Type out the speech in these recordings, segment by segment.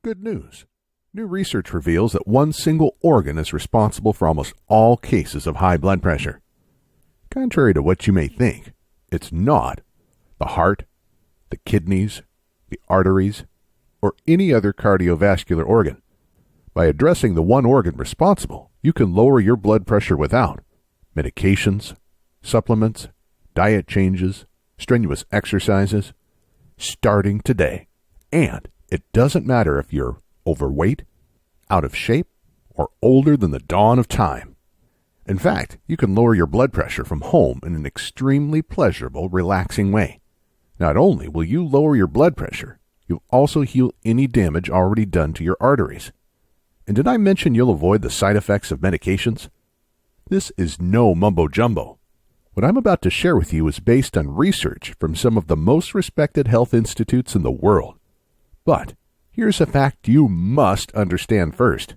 Good news. New research reveals that one single organ is responsible for almost all cases of high blood pressure. Contrary to what you may think, it's not the heart, the kidneys, the arteries, or any other cardiovascular organ. By addressing the one organ responsible, you can lower your blood pressure without medications, supplements, diet changes, strenuous exercises, starting today. And it doesn't matter if you're overweight, out of shape, or older than the dawn of time. In fact, you can lower your blood pressure from home in an extremely pleasurable, relaxing way. Not only will you lower your blood pressure, you'll also heal any damage already done to your arteries. And did I mention you'll avoid the side effects of medications? This is no mumbo-jumbo. What I'm about to share with you is based on research from some of the most respected health institutes in the world. But here's a fact you must understand first.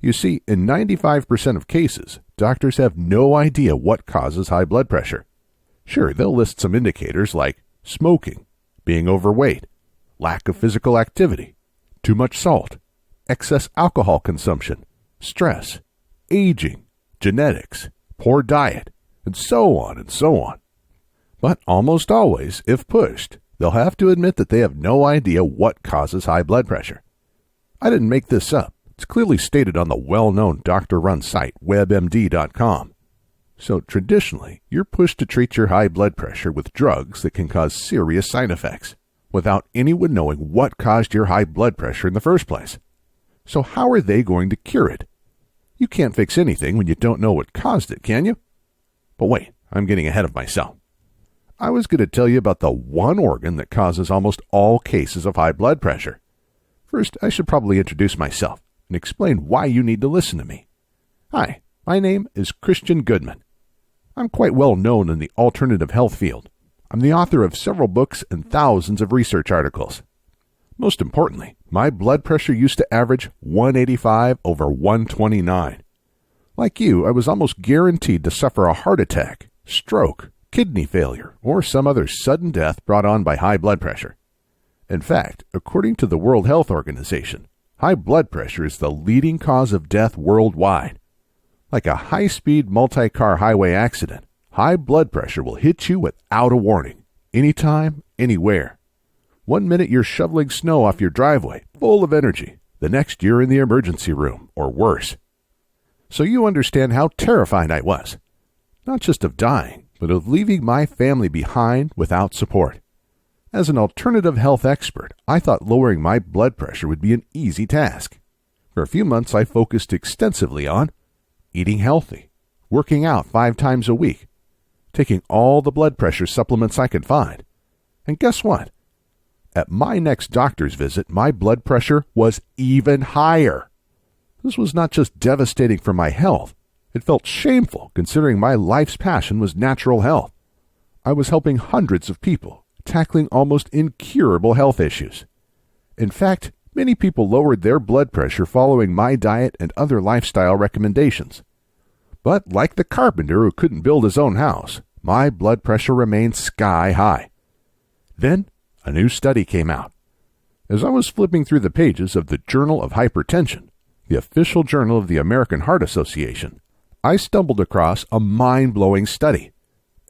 You see, in 95% of cases, doctors have no idea what causes high blood pressure. Sure, they'll list some indicators like smoking, being overweight, lack of physical activity, too much salt, excess alcohol consumption, stress, aging, genetics, poor diet, and so on and so on. But almost always, if pushed, they'll have to admit that they have no idea what causes high blood pressure. I didn't make this up. It's clearly stated on the well-known doctor-run site, WebMD.com. So traditionally, you're pushed to treat your high blood pressure with drugs that can cause serious side effects, without anyone knowing what caused your high blood pressure in the first place. So how are they going to cure it? You can't fix anything when you don't know what caused it, can you? But wait, I'm getting ahead of myself. I was going to tell you about the one organ that causes almost all cases of high blood pressure. First, I should probably introduce myself and explain why you need to listen to me. Hi, my name is Christian Goodman. I'm quite well known in the alternative health field. I'm the author of several books and thousands of research articles. Most importantly, my blood pressure used to average 185 over 129. Like you, I was almost guaranteed to suffer a heart attack, stroke, kidney failure, or some other sudden death brought on by high blood pressure. In fact, according to the World Health Organization, high blood pressure is the leading cause of death worldwide. Like a high-speed multi-car highway accident, high blood pressure will hit you without a warning, anytime, anywhere. 1 minute you're shoveling snow off your driveway, full of energy. The next you're in the emergency room, or worse. So you understand how terrified I was. Not just of dying, but of leaving my family behind without support. As an alternative health expert, I thought lowering my blood pressure would be an easy task. For a few months, I focused extensively on eating healthy, working out 5 times a week, taking all the blood pressure supplements I could find. And guess what? At my next doctor's visit, my blood pressure was even higher. This was not just devastating for my health. It felt shameful considering my life's passion was natural health. I was helping hundreds of people, tackling almost incurable health issues. In fact, many people lowered their blood pressure following my diet and other lifestyle recommendations. But like the carpenter who couldn't build his own house, my blood pressure remained sky high. Then, a new study came out. As I was flipping through the pages of the Journal of Hypertension, the official journal of the American Heart Association, I stumbled across a mind-blowing study.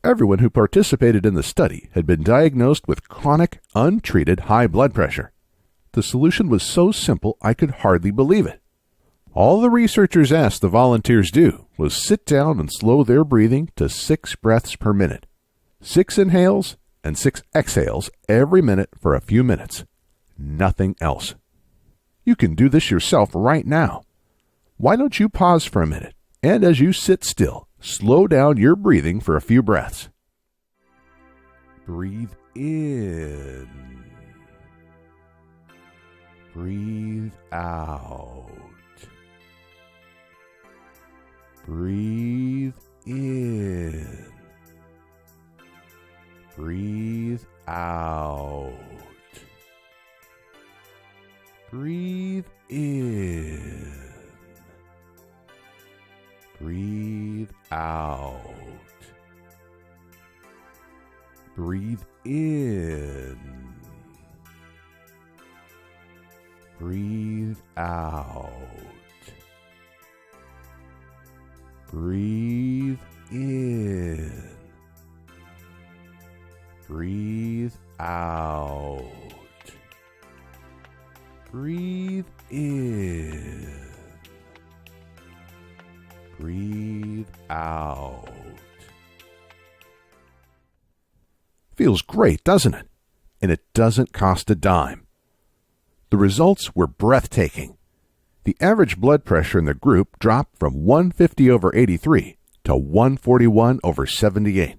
Everyone who participated in the study had been diagnosed with chronic, untreated high blood pressure. The solution was so simple I could hardly believe it. All the researchers asked the volunteers do was sit down and slow their breathing to 6 breaths per minute. 6 inhales and 6 exhales every minute for a few minutes. Nothing else. You can do this yourself right now. Why don't you pause for a minute, and as you sit still, slow down your breathing for a few breaths. Breathe in. Breathe out. Breathe in. Breathe out. Breathe in. Breathe out. Breathe in. Breathe out. Breathe in. Breathe out. Breathe in. Breathe out. Feels great, doesn't it? And it doesn't cost a dime. The results were breathtaking. The average blood pressure in the group dropped from 150/83 to 141/78.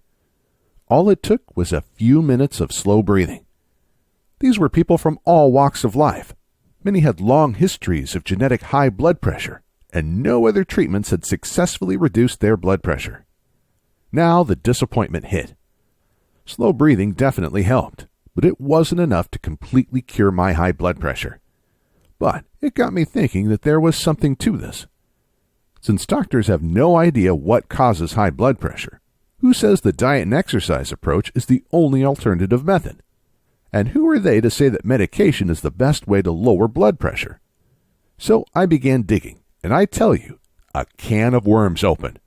All it took was a few minutes of slow breathing. These were people from all walks of life. Many had long histories of genetic high blood pressure, and no other treatments had successfully reduced their blood pressure. Now the disappointment hit. Slow breathing definitely helped, but it wasn't enough to completely cure my high blood pressure. But it got me thinking that there was something to this. Since doctors have no idea what causes high blood pressure, who says the diet and exercise approach is the only alternative method? And who are they to say that medication is the best way to lower blood pressure? So I began digging, and I tell you, a can of worms opened.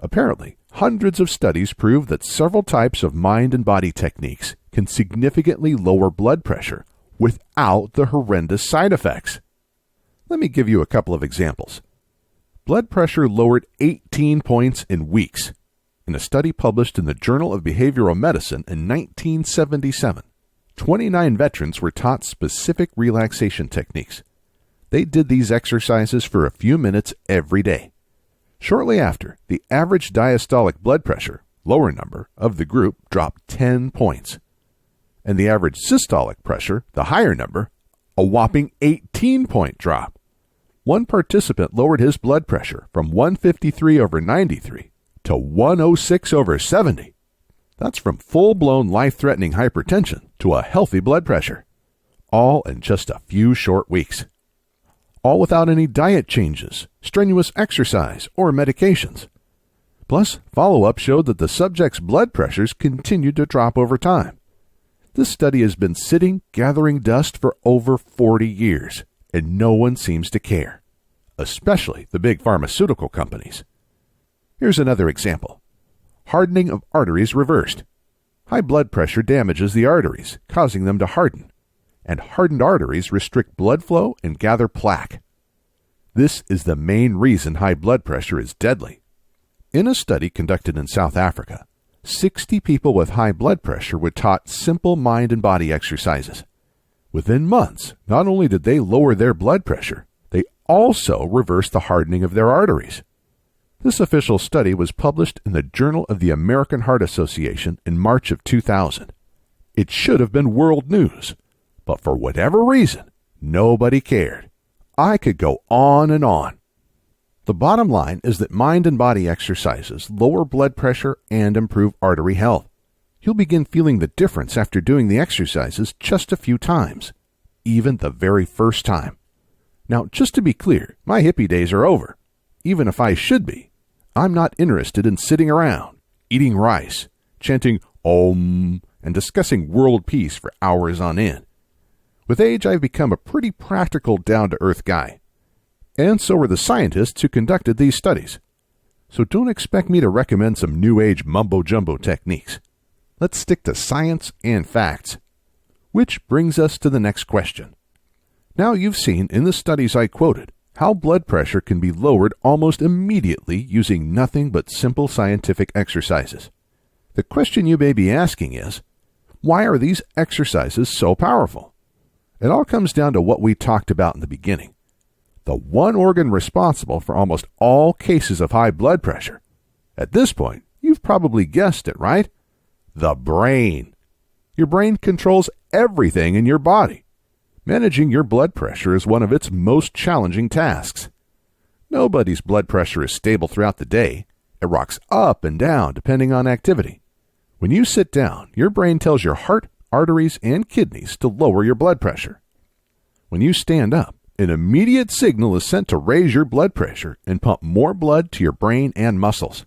Apparently, hundreds of studies prove that several types of mind and body techniques can significantly lower blood pressure without the horrendous side effects. Let me give you a couple of examples. Blood pressure lowered 18 points in weeks. In a study published in the Journal of Behavioral Medicine in 1977, 29 veterans were taught specific relaxation techniques. They did these exercises for a few minutes every day. Shortly after, the average diastolic blood pressure, lower number, of the group dropped 10 points. And the average systolic pressure, the higher number, a whopping 18-point drop. One participant lowered his blood pressure from 153/93 to 106/70. That's from full-blown life-threatening hypertension to a healthy blood pressure. All in just a few short weeks. All without any diet changes, strenuous exercise, or medications. Plus, follow-up showed that the subject's blood pressures continued to drop over time. This study has been sitting, gathering dust for over 40 years, and no one seems to care, especially the big pharmaceutical companies. Here's another example. Hardening of arteries reversed. High blood pressure damages the arteries, causing them to harden, and hardened arteries restrict blood flow and gather plaque. This is the main reason high blood pressure is deadly. In a study conducted in South Africa, 60 people with high blood pressure were taught simple mind and body exercises. Within months, not only did they lower their blood pressure, they also reversed the hardening of their arteries. This official study was published in the Journal of the American Heart Association in March of 2000. It should have been world news, but for whatever reason, nobody cared. I could go on and on. The bottom line is that mind and body exercises lower blood pressure and improve artery health. You'll begin feeling the difference after doing the exercises just a few times, even the very first time. Now, just to be clear, my hippie days are over. Even if I should be, I'm not interested in sitting around, eating rice, chanting Om, and discussing world peace for hours on end. With age, I've become a pretty practical, down-to-earth guy. And so are the scientists who conducted these studies. So don't expect me to recommend some new age mumbo-jumbo techniques. Let's stick to science and facts. Which brings us to the next question. Now you've seen in the studies I quoted how blood pressure can be lowered almost immediately using nothing but simple scientific exercises. The question you may be asking is, why are these exercises so powerful? It all comes down to what we talked about in the beginning. The one organ responsible for almost all cases of high blood pressure. At this point, you've probably guessed it, right? The brain. Your brain controls everything in your body. Managing your blood pressure is one of its most challenging tasks. Nobody's blood pressure is stable throughout the day. It rocks up and down depending on activity. When you sit down, your brain tells your heart, arteries, and kidneys to lower your blood pressure. When you stand up, an immediate signal is sent to raise your blood pressure and pump more blood to your brain and muscles.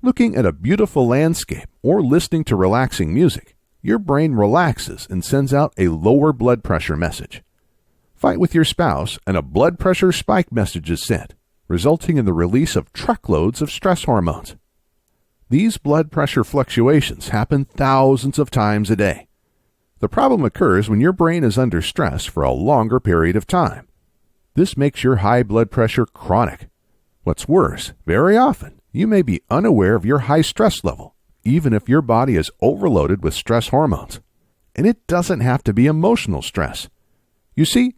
Looking at a beautiful landscape or listening to relaxing music, your brain relaxes and sends out a lower blood pressure message. Fight with your spouse and a blood pressure spike message is sent, resulting in the release of truckloads of stress hormones. These blood pressure fluctuations happen thousands of times a day. The problem occurs when your brain is under stress for a longer period of time. This makes your high blood pressure chronic. What's worse, very often, you may be unaware of your high stress level, even if your body is overloaded with stress hormones. And it doesn't have to be emotional stress. You see,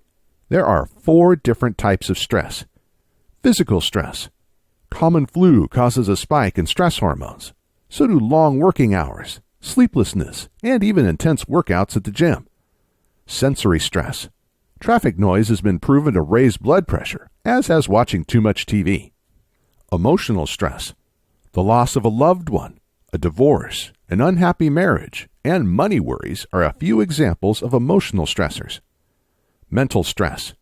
there are 4 different types of stress. Physical stress. Common flu causes a spike in stress hormones. So do long working hours, sleeplessness, and even intense workouts at the gym. Sensory stress. Traffic noise has been proven to raise blood pressure, as has watching too much TV. Emotional stress. The loss of a loved one, a divorce, an unhappy marriage, and money worries are a few examples of emotional stressors. Mental stress.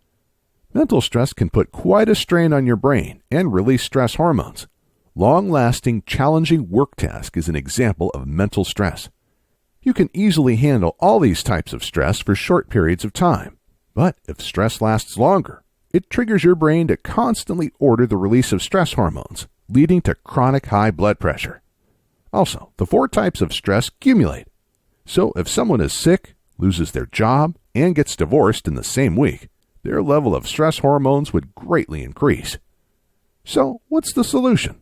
Mental stress can put quite a strain on your brain and release stress hormones. Long-lasting, challenging work task is an example of mental stress. You can easily handle all these types of stress for short periods of time, but if stress lasts longer, it triggers your brain to constantly order the release of stress hormones, leading to chronic high blood pressure. Also, the 4 types of stress accumulate. So if someone is sick, loses their job, and gets divorced in the same week, their level of stress hormones would greatly increase. So, what's the solution?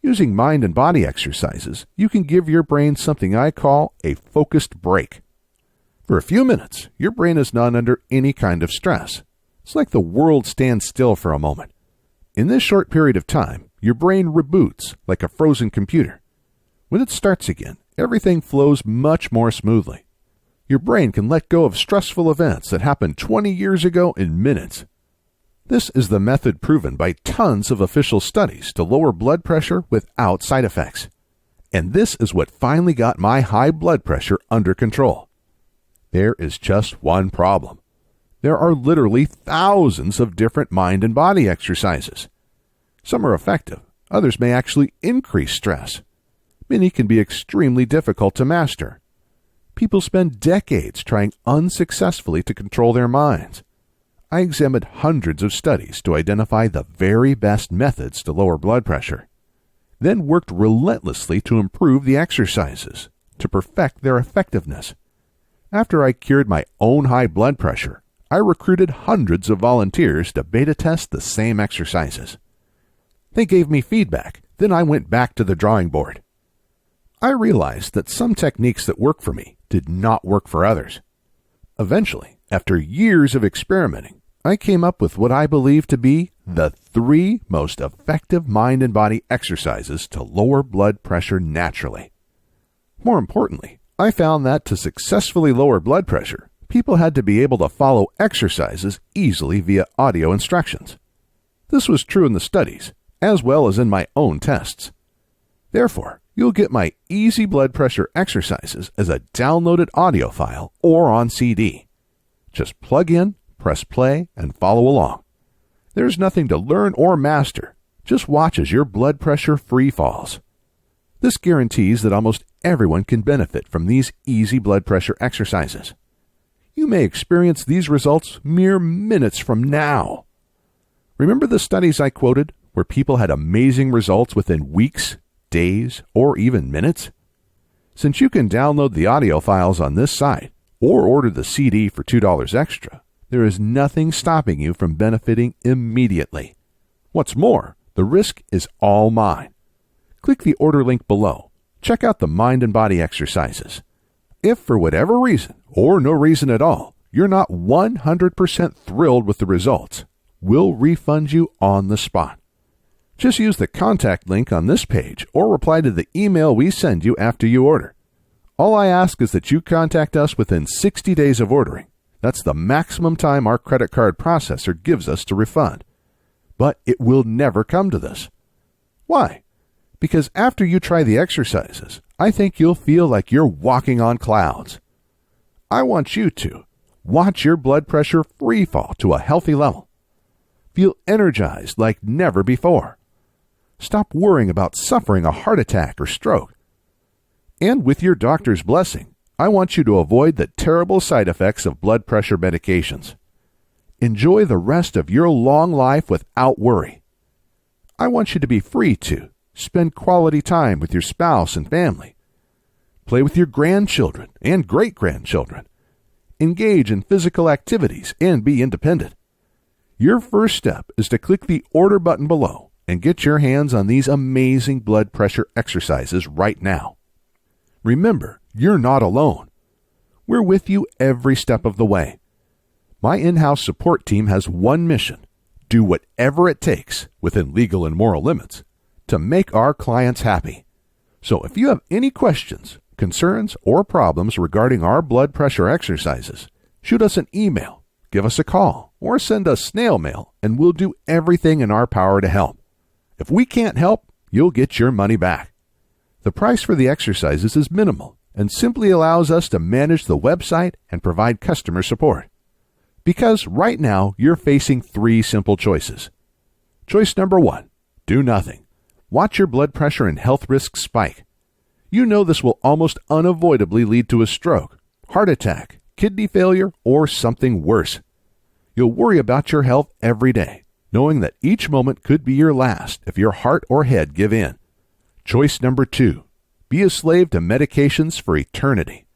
Using mind and body exercises, you can give your brain something I call a focused break. For a few minutes, your brain is not under any kind of stress. It's like the world stands still for a moment. In this short period of time, your brain reboots like a frozen computer. When it starts again, everything flows much more smoothly. Your brain can let go of stressful events that happened 20 years ago in minutes. This is the method proven by tons of official studies to lower blood pressure without side effects. And this is what finally got my high blood pressure under control. There is just one problem. There are literally thousands of different mind and body exercises. Some are effective, others may actually increase stress. Many can be extremely difficult to master. People spend decades trying unsuccessfully to control their minds. I examined hundreds of studies to identify the very best methods to lower blood pressure, then worked relentlessly to improve the exercises, to perfect their effectiveness. After I cured my own high blood pressure, I recruited hundreds of volunteers to beta test the same exercises. They gave me feedback, then I went back to the drawing board. I realized that some techniques that worked for me did not work for others. Eventually, after years of experimenting, I came up with what I believe to be the 3 most effective mind and body exercises to lower blood pressure naturally. More importantly, I found that to successfully lower blood pressure, people had to be able to follow exercises easily via audio instructions. This was true in the studies, as well as in my own tests. Therefore, you'll get my easy blood pressure exercises as a downloaded audio file or on CD. Just plug in, press play, and follow along. There's nothing to learn or master. Just watch as your blood pressure free falls. This guarantees that almost everyone can benefit from these easy blood pressure exercises. You may experience these results mere minutes from now. Remember the studies I quoted where people had amazing results within weeks, days, or even minutes? Since you can download the audio files on this site or order the CD for $2 extra, there is nothing stopping you from benefiting immediately. What's more, the risk is all mine. Click the order link below. Check out the mind and body exercises. If for whatever reason, or no reason at all, you're not 100% thrilled with the results, we'll refund you on the spot. Just use the contact link on this page or reply to the email we send you after you order. All I ask is that you contact us within 60 days of ordering. That's the maximum time our credit card processor gives us to refund. But it will never come to this. Why? Because after you try the exercises, I think you'll feel like you're walking on clouds. I want you to watch your blood pressure free fall to a healthy level. Feel energized like never before. Stop worrying about suffering a heart attack or stroke. And with your doctor's blessing, I want you to avoid the terrible side effects of blood pressure medications. enjoy the rest of your long life without worry. I want you to be free to spend quality time with your spouse and family, play with your grandchildren and great-grandchildren, engage in physical activities, and be independent. Your first step is to click the order button below and get your hands on these amazing blood pressure exercises right now. Remember, you're not alone. We're with you every step of the way. My in-house support team has one mission: do whatever it takes, within legal and moral limits, to make our clients happy. So if you have any questions, concerns, or problems regarding our blood pressure exercises, shoot us an email, give us a call, or send us snail mail, and we'll do everything in our power to help. If we can't help, you'll get your money back. The price for the exercises is minimal and simply allows us to manage the website and provide customer support. Because right now, you're facing 3 simple choices. Choice number 1, do nothing. Watch your blood pressure and health risks spike. You know this will almost unavoidably lead to a stroke, heart attack, kidney failure, or something worse. You'll worry about your health every day, knowing that each moment could be your last if your heart or head give in. Choice number 2, be a slave to medications for eternity.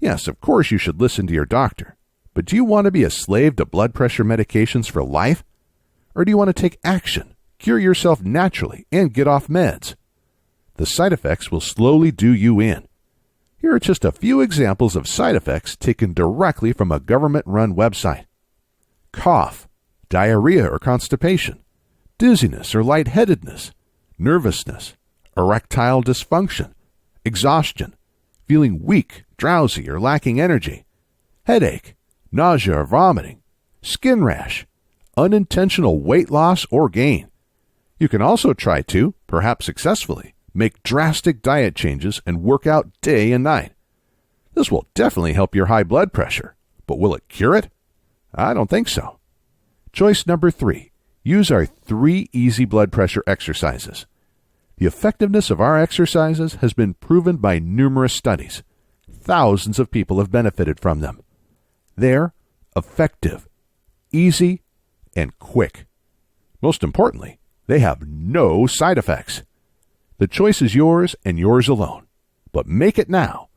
Yes, of course you should listen to your doctor, but do you want to be a slave to blood pressure medications for life? Or do you want to take action, cure yourself naturally, and get off meds? The side effects will slowly do you in. Here are just a few examples of side effects taken directly from a government-run website. Cough, diarrhea or constipation, dizziness or lightheadedness, nervousness, erectile dysfunction, exhaustion, feeling weak, drowsy, or lacking energy, headache, nausea or vomiting, skin rash, unintentional weight loss or gain. You can also try to, perhaps successfully, make drastic diet changes and work out day and night. This will definitely help your high blood pressure, but will it cure it? I don't think so. Choice number 3, use our 3 easy blood pressure exercises. The effectiveness of our exercises has been proven by numerous studies. Thousands of people have benefited from them. They're effective, easy, and quick. Most importantly, they have no side effects. The choice is yours and yours alone. But make it now.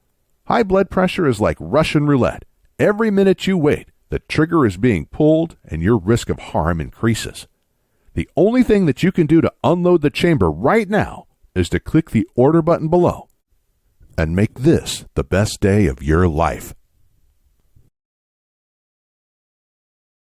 High blood pressure is like Russian roulette. Every minute you wait, the trigger is being pulled and your risk of harm increases. The only thing that you can do to unload the chamber right now is to click the order button below and make this the best day of your life.